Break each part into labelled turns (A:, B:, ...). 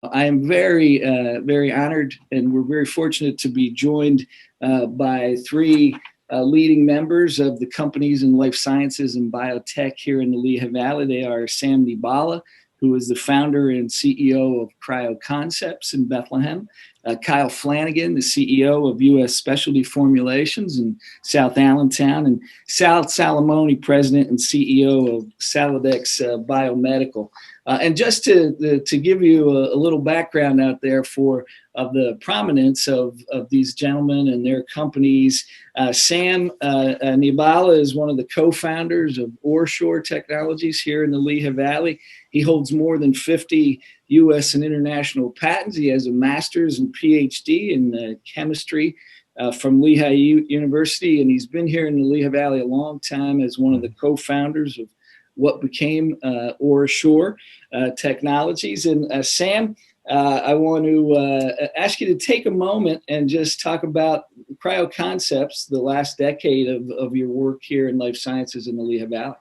A: I am very honored, and we're very fortunate to be joined by three leading members of the companies in life sciences and biotech here in the Lehigh Valley. They are Sam Niedbala, who is the founder and CEO of Cryo Concepts in Bethlehem, Kyle Flanigan, the CEO of Specialty Formulations in South Allentown, and Sal Salamone, president and CEO of Saladax Biomedical. And just to give you a little background out there of the prominence of these gentlemen and their companies, Sam Niedbala is one of the co-founders of OraSure Technologies here in the Lehigh Valley. He holds more than 50 U.S. and international patents. He has a master's and PhD in chemistry from Lehigh University, and he's been here in the Lehigh Valley a long time as one of the co-founders of what became OraSure Technologies. And Sam, I want to ask you to take a moment and just talk about Cryo Concepts, the last decade of your work here in life sciences in the Lehigh Valley.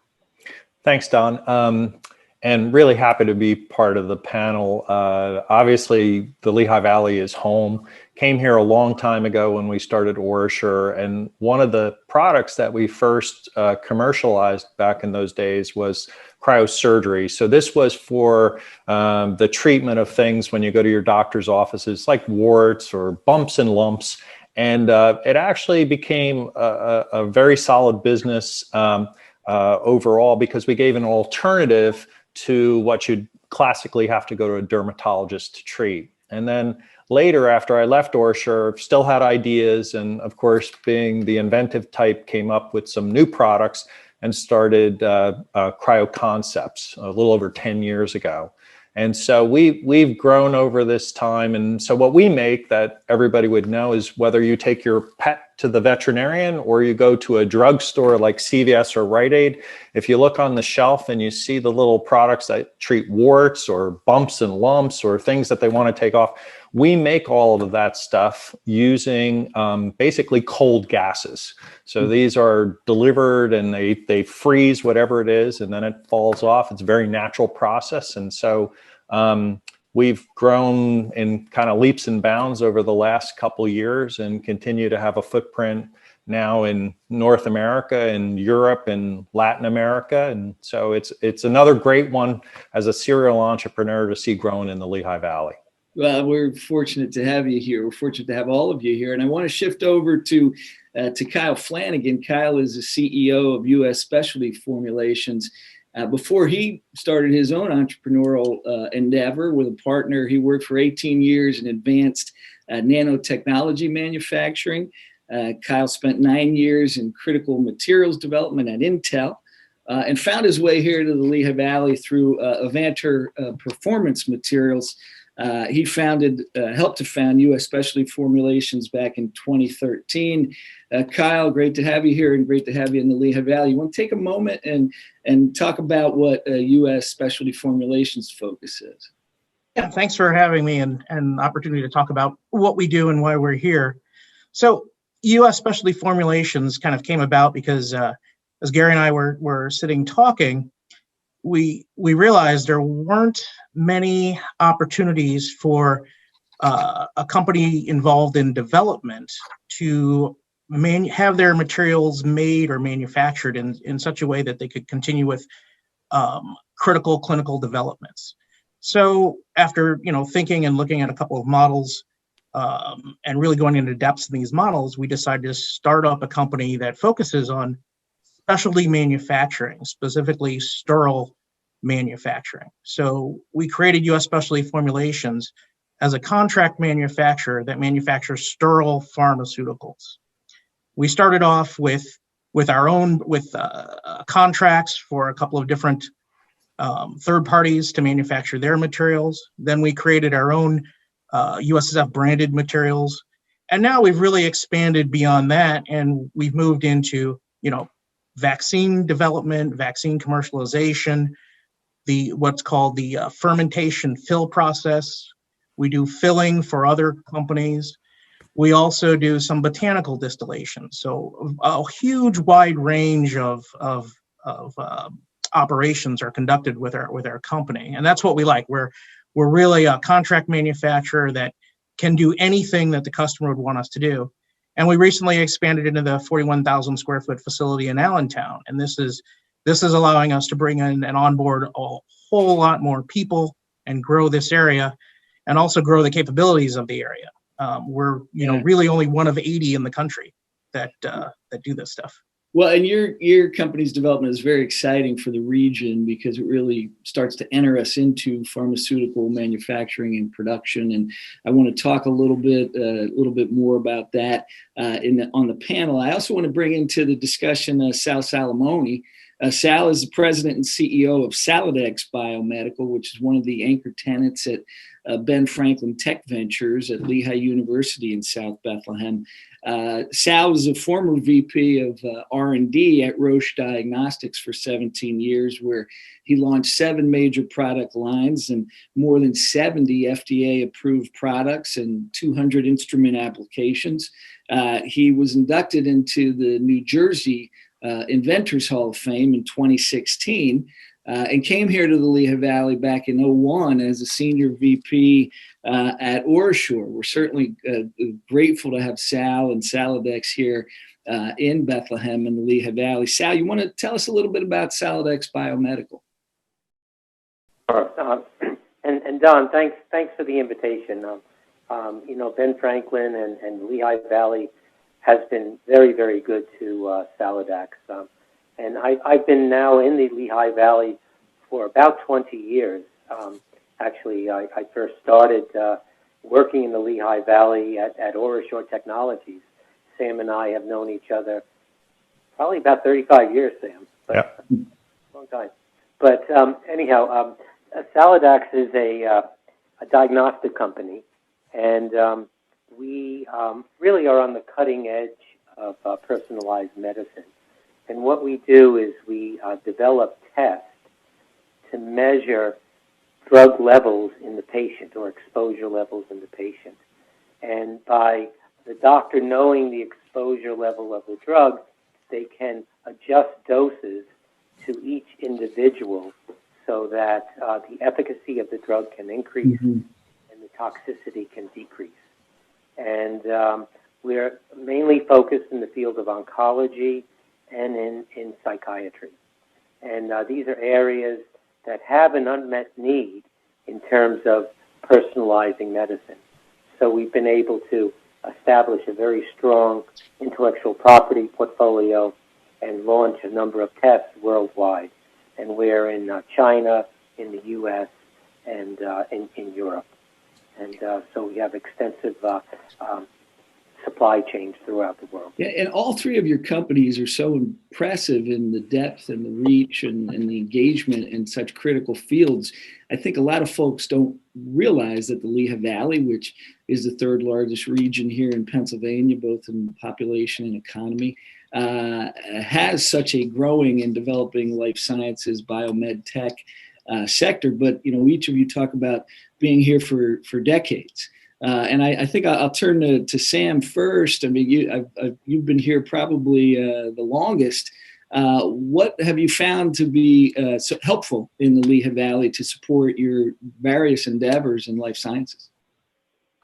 B: Thanks, Don. And really happy to be part of the panel. Obviously, the Lehigh Valley is home. Came here a long time ago when we started OraSure, and one of the products that we first commercialized back in those days was Cryo Surgery. So this was for the treatment of things when you go to your doctor's offices, like warts or bumps and lumps. And it actually became a very solid business overall, because we gave an alternative to what you'd classically have to go to a dermatologist to treat. And then later, after I left OraSure, still had ideas, and of course, being the inventive type, came up with some new products and started Cryo Concepts a little over 10 years ago. And so we've grown over this time. And so what we make that everybody would know is whether you take your pet to the veterinarian or you go to a drugstore like CVS or Rite Aid, if you look on the shelf and you see the little products that treat warts or bumps and lumps or things that they want to take off, we make all of that stuff using basically cold gases. So these are delivered and they freeze whatever it is, and then it falls off. It's a very natural process. And so we've grown in kind of leaps and bounds over the last couple years and continue to have a footprint now in North America and Europe and Latin America. And so it's another great one as a serial entrepreneur to see growing in the Lehigh Valley.
A: Well, we're fortunate to have you here. We're fortunate to have all of you here. And I want to shift over to Kyle Flanigan. Kyle is the CEO of US Specialty Formulations. Before he started his own entrepreneurial endeavor with a partner, he worked for 18 years in advanced nanotechnology manufacturing. Kyle spent 9 years in critical materials development at Intel and found his way here to the Lehigh Valley through Avantor Performance Materials. He helped to found US Specialty Formulations back in 2013. Kyle, great to have you here and great to have you in the Lehigh Valley. You want to take a moment and talk about what US Specialty Formulations focus is?
C: Yeah, thanks for having me and the opportunity to talk about what we do and why we're here. So US Specialty Formulations kind of came about because as Gary and I were sitting talking, we realized there weren't many opportunities for a company involved in development to have their materials made or manufactured in such a way that they could continue with critical clinical developments. So after thinking and looking at a couple of models and really going into depths in these models, we decided to start up a company that focuses on specialty manufacturing, specifically sterile manufacturing. So we created US Specialty Formulations as a contract manufacturer that manufactures sterile pharmaceuticals. We started off with our own contracts for a couple of different third parties to manufacture their materials. Then we created our own USSF branded materials. And now we've really expanded beyond that, and we've moved into vaccine development, vaccine commercialization, what's called the fermentation fill process. We do filling for other companies. We also do some botanical distillation. So a huge wide range of operations are conducted with our company, and that's what we like. We're we're really a contract manufacturer that can do anything that the customer would want us to do. And we recently expanded into the 41,000 square foot facility in Allentown. And this is allowing us to bring in and onboard a whole lot more people and grow this area, and also grow the capabilities of the area. We're really only one of 80 in the country that do this stuff.
A: Well, and your company's development is very exciting for the region because it really starts to enter us into pharmaceutical manufacturing and production. And I want to talk a little bit more about that on the panel. I also want to bring into the discussion Sal Salamone. Sal is the president and CEO of Saladax Biomedical, which is one of the anchor tenants at Ben Franklin Tech Ventures at Lehigh University in South Bethlehem. Sal was a former VP of R&D at Roche Diagnostics for 17 years, where he launched 7 major product lines and more than 70 FDA-approved products and 200 instrument applications. He was inducted into the New Jersey Inventors Hall of Fame in 2016 and came here to the Lehigh Valley back in 2001 as a senior VP at OraSure. We're certainly grateful to have Sal and Saladax here in Bethlehem and the Lehigh Valley. Sal, you want to tell us a little bit about Saladax Biomedical?
D: And Don, thanks for the invitation. Ben Franklin and Lehigh Valley has been very, very good to Saladax. And I've been now in the Lehigh Valley for about 20 years. Actually, I first started working in the Lehigh Valley at OraSure Technologies. Sam and I have known each other probably about 35 years, Sam. But yeah. Long time. But anyhow, Saladax is a diagnostic company, and we really are on the cutting edge of personalized medicine. And what we do is we develop tests to measure drug levels in the patient or exposure levels in the patient. And by the doctor knowing the exposure level of the drug, they can adjust doses to each individual so that the efficacy of the drug can increase and the toxicity can decrease. And we're mainly focused in the field of oncology and in psychiatry. And these are areas that have an unmet need in terms of personalizing medicine. So we've been able to establish a very strong intellectual property portfolio and launch a number of tests worldwide. And we're in China, in the U.S., and in Europe. And so we have extensive supply chains throughout the world.
A: Yeah, and all three of your companies are so impressive in the depth and the reach and the engagement in such critical fields. I think a lot of folks don't realize that the Lehigh Valley, which is the third largest region here in Pennsylvania, both in population and economy, has such a growing and developing life sciences, biomed tech sector. But, each of you talk about being here for decades. And I think I'll turn to Sam first. I mean, you've been here probably the longest. What have you found to be so helpful in the Lehigh Valley to support your various endeavors in life sciences?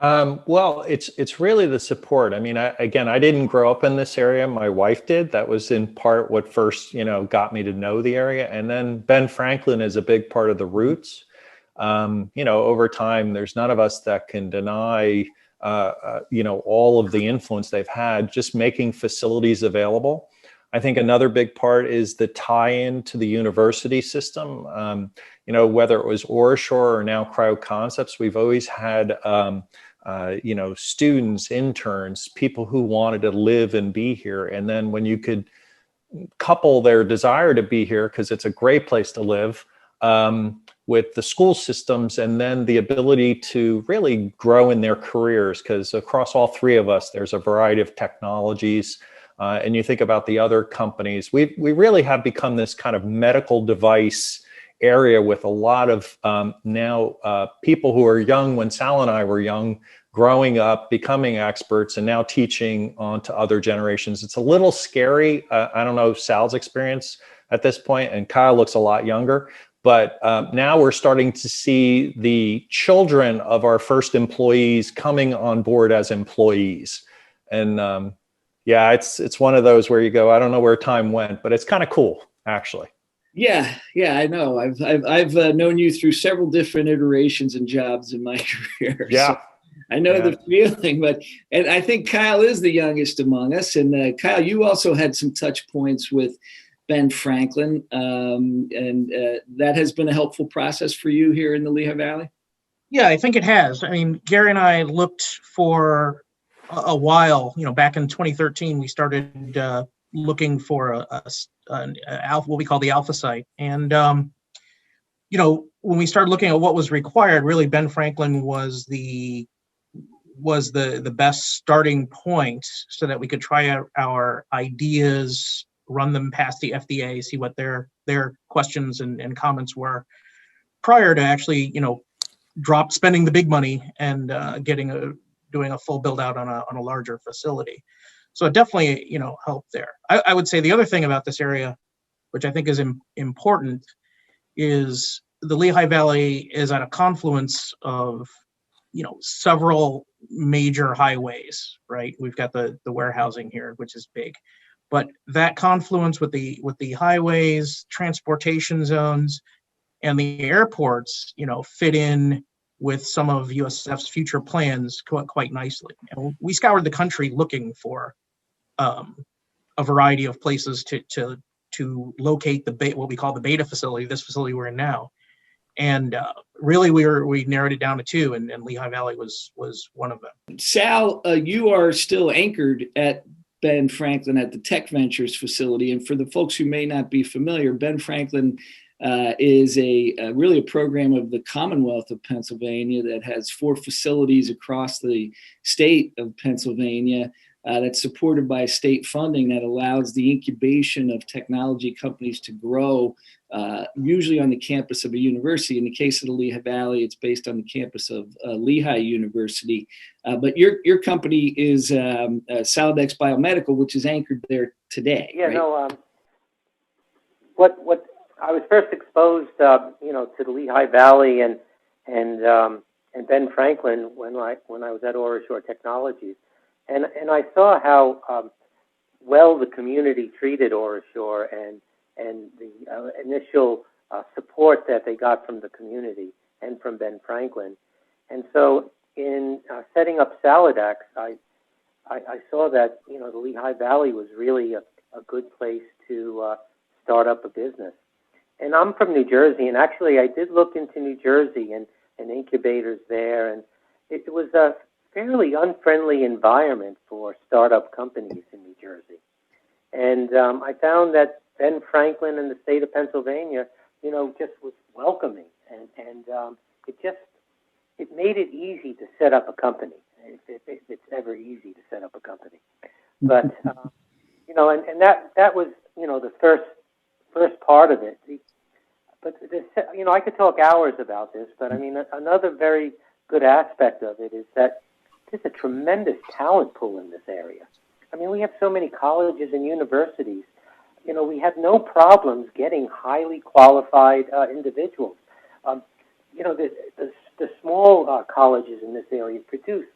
B: Well, it's really the support. I mean, I didn't grow up in this area. My wife did. That was in part what first, got me to know the area. And then Ben Franklin is a big part of the roots. Over time, there's none of us that can deny, all of the influence they've had just making facilities available. I think another big part is the tie-in to the university system. Whether it was OraSure or now Cryo Concepts, we've always had, students, interns, people who wanted to live and be here. And then when you could couple their desire to be here, because it's a great place to live, with the school systems and then the ability to really grow in their careers, because across all three of us, there's a variety of technologies. And you think about the other companies, we really have become this kind of medical device area with a lot of now people who are young when Sal and I were young, growing up, becoming experts, and now teaching on to other generations. It's a little scary. I don't know Sal's experience at this point, and Kyle looks a lot younger. But now we're starting to see the children of our first employees coming on board as employees. And yeah, it's one of those where you go, I don't know where time went, but it's kind of cool, actually.
A: Yeah, I know. I've known you through several different iterations and jobs in my career.
B: Yeah.
A: So I know the feeling, and I think Kyle is the youngest among us. And Kyle, you also had some touch points with Ben Franklin, and that has been a helpful process for you here in the Lehigh Valley?
C: Yeah, I think it has. I mean, Gary and I looked for a while. Back in 2013, we started looking for an alpha, what we call the alpha site. And, when we started looking at what was required, really Ben Franklin was the best starting point so that we could try out our ideas, run them past the FDA, see what their questions and comments were prior to actually, spending the big money and doing a full build out on a larger facility. So it definitely, helped there. I would say the other thing about this area, which I think is important, is the Lehigh Valley is at a confluence of, several major highways, right? We've got the warehousing here, which is big, but that confluence with the highways, transportation zones, and the airports, fit in with some of USSF's future plans quite nicely. We scoured the country looking for a variety of places to locate what we call the beta facility, this facility we're in now. And really, we narrowed it down to two, and Lehigh Valley was one of them.
A: Sal, you are still anchored at Ben Franklin at the Tech Ventures facility. And for the folks who may not be familiar, Ben Franklin is really a program of the Commonwealth of Pennsylvania that has 4 facilities across the state of Pennsylvania that's supported by state funding that allows the incubation of technology companies to grow, usually on the campus of a university. In the case of the Lehigh Valley, it's based on the campus of Lehigh University. But your company is Saladax Biomedical, which is anchored there today.
D: Yeah,
A: right?
D: no. What I was first exposed, to the Lehigh Valley and Ben Franklin when I was at Orashore Technologies, and I saw how well the community treated Orashore and the initial support that they got from the community and from Ben Franklin. And so in setting up Saladax, I saw that, the Lehigh Valley was really a good place to start up a business. And I'm from New Jersey, and actually I did look into New Jersey and incubators there, and it was a fairly unfriendly environment for startup companies in New Jersey. And I found that Ben Franklin and the state of Pennsylvania, just was welcoming, and it made it easy to set up a company, if it's ever easy to set up a company. But and that was the first part of it. But this, I could talk hours about this, but I mean, another very good aspect of it is that there's a tremendous talent pool in this area. I mean, we have so many colleges and universities. We have no problems getting highly qualified individuals. The small colleges in this area produce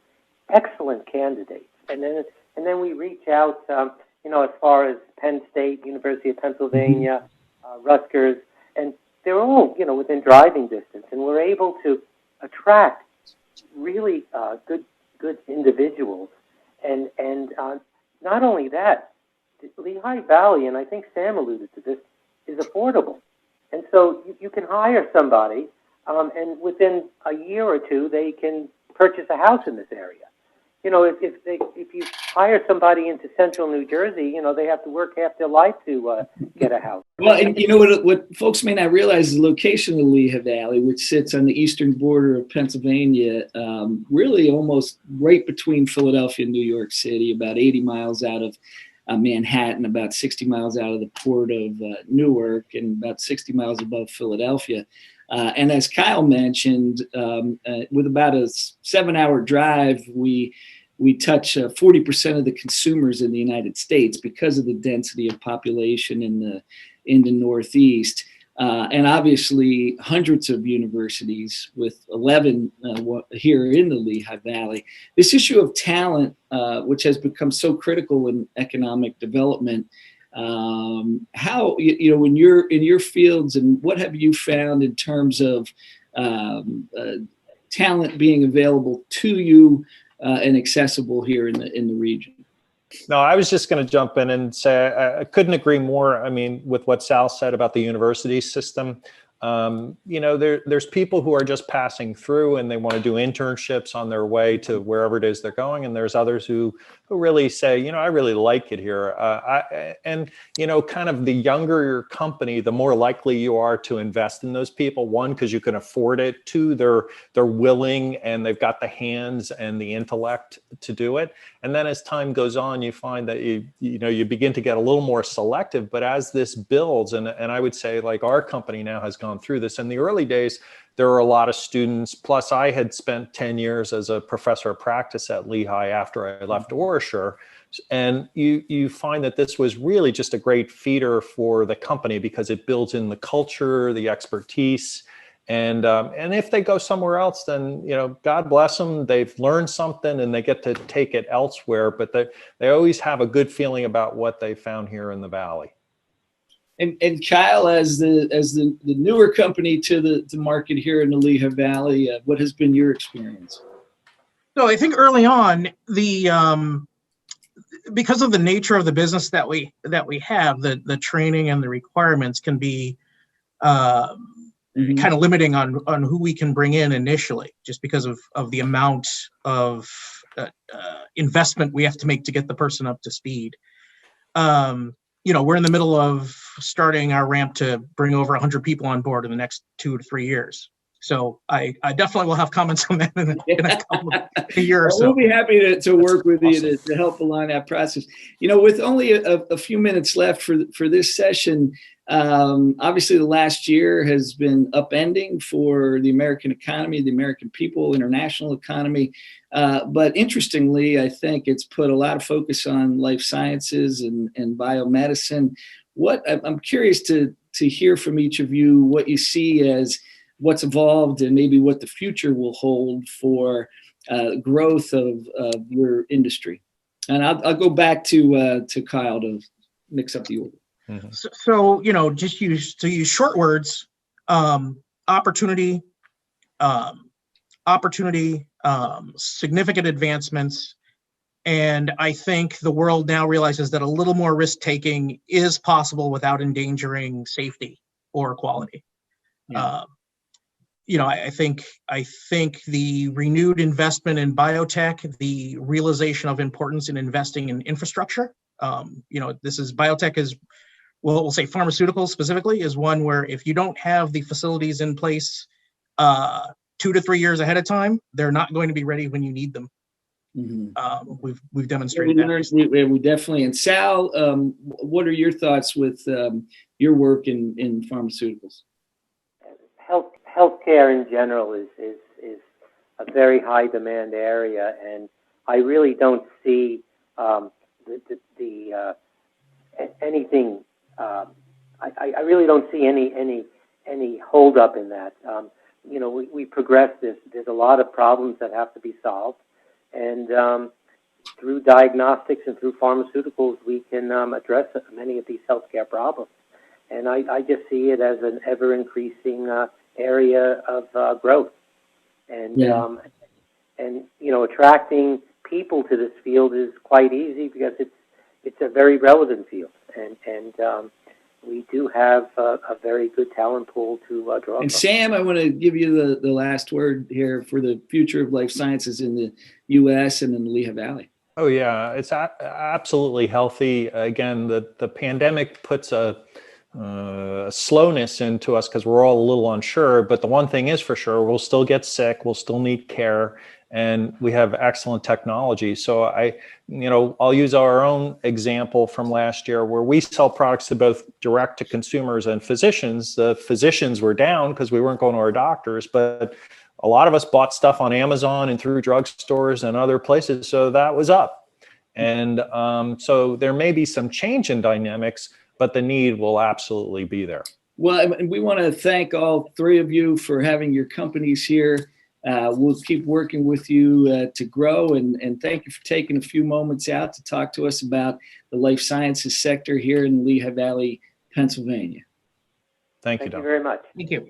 D: excellent candidates, and then we reach out, as far as Penn State, University of Pennsylvania, Rutgers, and they're all, within driving distance, and we're able to attract really good individuals, and not only that, Lehigh Valley, and I think Sam alluded to this, is affordable, and so you can hire somebody, and within a year or two they can purchase a house in this area. If you hire somebody into central New Jersey, they have to work half their life to get a house.
A: Well, and what folks may not realize is the location of the Lehigh Valley, which sits on the eastern border of Pennsylvania, really almost right between Philadelphia and New York City, about 80 miles out of Manhattan, about 60 miles out of the port of Newark, and about 60 miles above Philadelphia. And as Kyle mentioned, with about a 7-hour drive, we touch 40% of the consumers in the United States because of the density of population in the Northeast. and obviously hundreds of universities with 11 here in the Lehigh Valley. This issue of talent, which has become so critical in economic development, how, when you're in your fields, and what have you found in terms of talent being available to you and accessible here in the region?
B: No, I was just going to jump in and say I couldn't agree more. I mean, with what Sal said about the university system, there's people who are just passing through and they want to do internships on their way to wherever it is they're going, and there's others who really say, I really like it here. Kind of the younger your company, the more likely you are to invest in those people. One, because you can afford it. Two, they're willing and they've got the hands and the intellect to do it. And then as time goes on, you find that you begin to get a little more selective. But as this builds, and I would say like our company now has gone through this. In the early days, there were a lot of students. Plus, I had spent 10 years as a professor of practice at Lehigh after I left OraSure. And you find that this was really just a great feeder for the company because it builds in the culture, the expertise. And if they go somewhere else, then, God bless them. They've learned something and they get to take it elsewhere. But they always have a good feeling about what they found here in the Valley.
A: And Kyle, as the newer company to the market here in the Lehigh Valley, what has been your experience?
C: So I think early on, because of the nature of the business that we have, the training and the requirements can be kind of limiting on who we can bring in initially, just because of the amount of investment we have to make to get the person up to speed. We're in the middle of starting our ramp to bring over 100 people on board in the next 2 to 3 years. So I definitely will have comments on that in a year or so.
A: We'll be happy to work with you to help align that process. With only a few minutes left for this session, obviously the last year has been upending for the American economy, the American people, international economy. But interestingly, I think it's put a lot of focus on life sciences and biomedicine. I'm curious to hear from each of you what you see as what's evolved and maybe what the future will hold for growth of your industry. And I'll go back to Kyle to mix up the order.
C: Mm-hmm. So just use short words: opportunity, significant advancements, and I think the world now realizes that a little more risk taking is possible without endangering safety or quality. Yeah. I think the renewed investment in biotech, the realization of importance in investing in infrastructure. Biotech is, we'll say pharmaceuticals specifically, is one where if you don't have the facilities in place 2 to 3 years ahead of time, they're not going to be ready when you need them. Mm-hmm. We've demonstrated that.
A: We definitely. And Sal, what are your thoughts with your work in pharmaceuticals?
D: Healthcare in general is a very high demand area, and I really don't see anything. I really don't see any hold up in that. We progress this. There's a lot of problems that have to be solved, and through diagnostics and through pharmaceuticals, we can address many of these healthcare problems. And I just see it as an ever increasing area of growth, and attracting people to this field is quite easy because it's a very relevant field, and we do have a very good talent pool to draw from.
A: And Sam, I want to give you the last word here for the future of life sciences in the U.S. and in the Lehigh Valley.
B: Oh yeah, it's absolutely healthy. Again, the pandemic puts a slowness into us because we're all a little unsure, but the one thing is for sure, we'll still get sick, we'll still need care, and we have excellent technology. So I'll use our own example from last year where we sell products to both direct to consumers and physicians. The physicians were down because we weren't going to our doctors, but a lot of us bought stuff on Amazon and through drugstores and other places, so that was up. And so there may be some change in dynamics, but the need will absolutely be there.
A: Well, and we want to thank all three of you for having your companies here. We'll keep working with you to grow, and thank you for taking a few moments out to talk to us about the life sciences sector here in Lehigh Valley, Pennsylvania.
B: Thank you, Don.
D: Thank you very much.
C: Thank you.